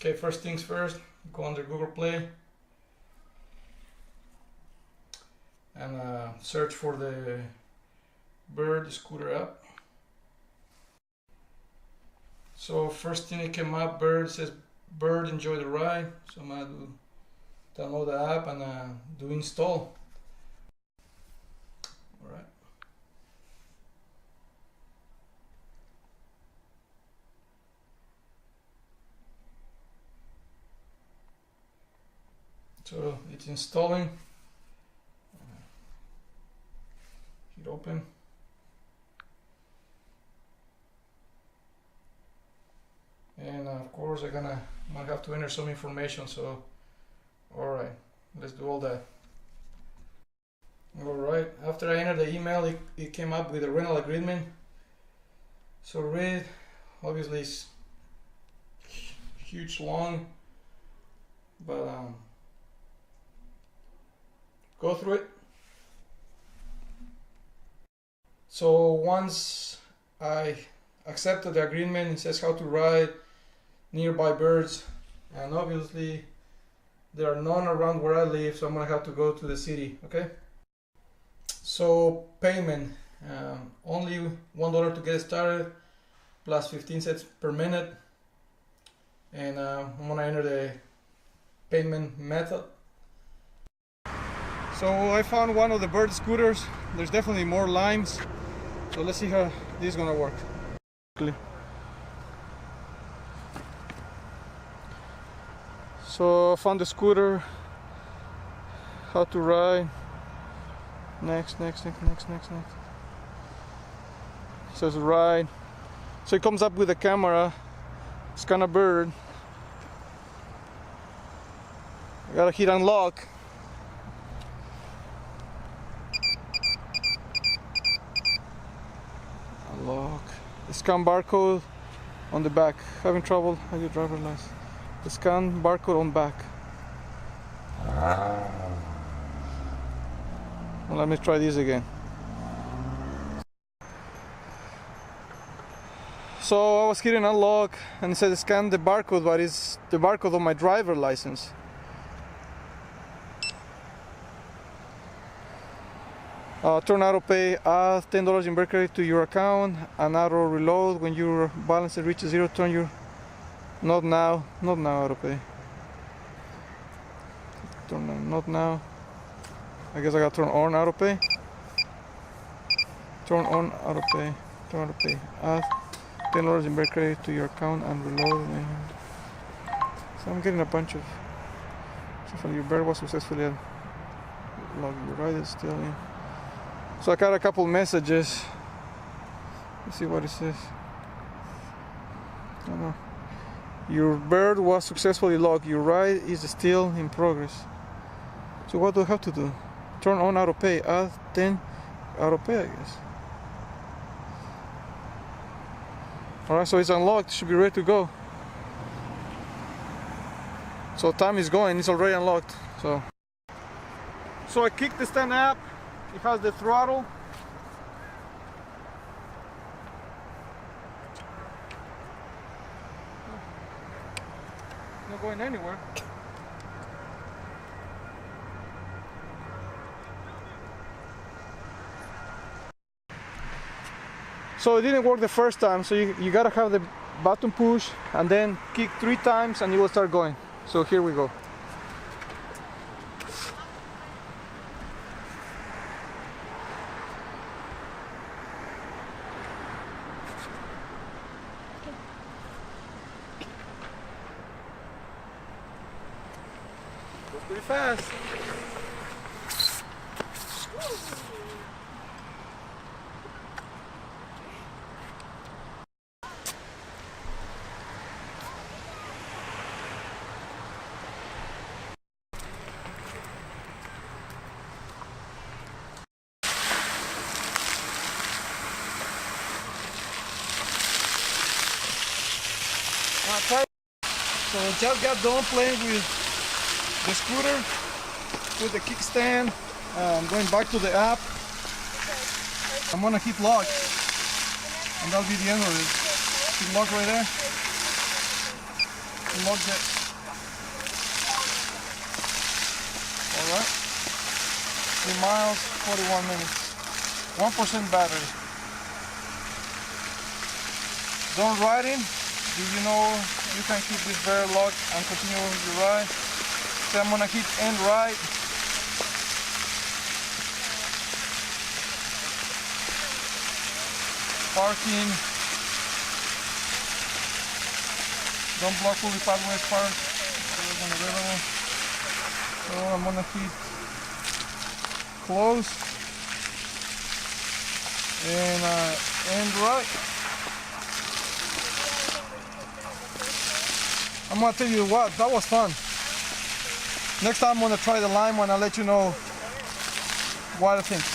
Okay, first things first, go under Google Play and search for the Bird Scooter app. So first thing that came up, Bird says Bird enjoy the ride. So I'm gonna download the app and do install. Alright. So it's installing. Hit open. And of course I might have to enter some information, so alright, let's do all that. Alright, after I entered the email, it came up with a rental agreement. So read, obviously it's huge long, but go through it. So once I accepted the agreement, it says how to ride nearby birds, and obviously there are none around where I live, so I'm gonna have to go to the city. Okay, so payment, only $1 to get started plus 15 cents per minute, and I'm gonna enter the payment method. So I found one of the Bird scooters. There's definitely more lines, so let's see how this is gonna work. So I found the scooter, how to ride. Next. It says ride. So it comes up with a camera. It's kind of Bird. I gotta hit unlock. Unlock. Scan barcode on the back. Having trouble? Have your driver's license? Scan barcode on back. Well, let me try this again. So I was hitting unlock and it said scan the barcode, but it's the barcode of my driver's license. Turn auto pay, add $10 in bird credit to your account, and auto reload when your balance reaches zero. Turn your not now auto pay. Turn on not now. I guess I gotta turn on auto pay. Turn on auto pay. Turn auto pay. Add $10 in bird credit to your account and reload. So I'm getting a bunch of. So your bird was successfully logged. Your ride is still in. So I got a couple messages. Let's see what it says. I don't know. Your bird was successfully logged. Your ride is still in progress. So what do I have to do? Turn on auto pay. Add 10 auto pay, I guess. Alright, so it's unlocked. Should be ready to go. So time is going. It's already unlocked. So I kicked the stand up. It has the throttle. Not going anywhere. So it didn't work the first time, so you gotta have the button push and then kick 3 times and you will start going. So here we go. Goes pretty fast. So just got done playing with the scooter, with the kickstand. I'm going back to the app. I'm gonna hit lock, and that'll be the end of it. Hit lock right there. Log it. Alright. 3 miles, 41 minutes. 1% battery. Don't ride in. Do you know you can keep this barrel locked and continue your ride? So I'm gonna hit end right. Parking. Don't block fully pathways park. Unavailable. So I'm gonna hit close and end right. I'm gonna tell you what, that was fun. Next time I'm gonna try the lime one. I'll let you know what I think.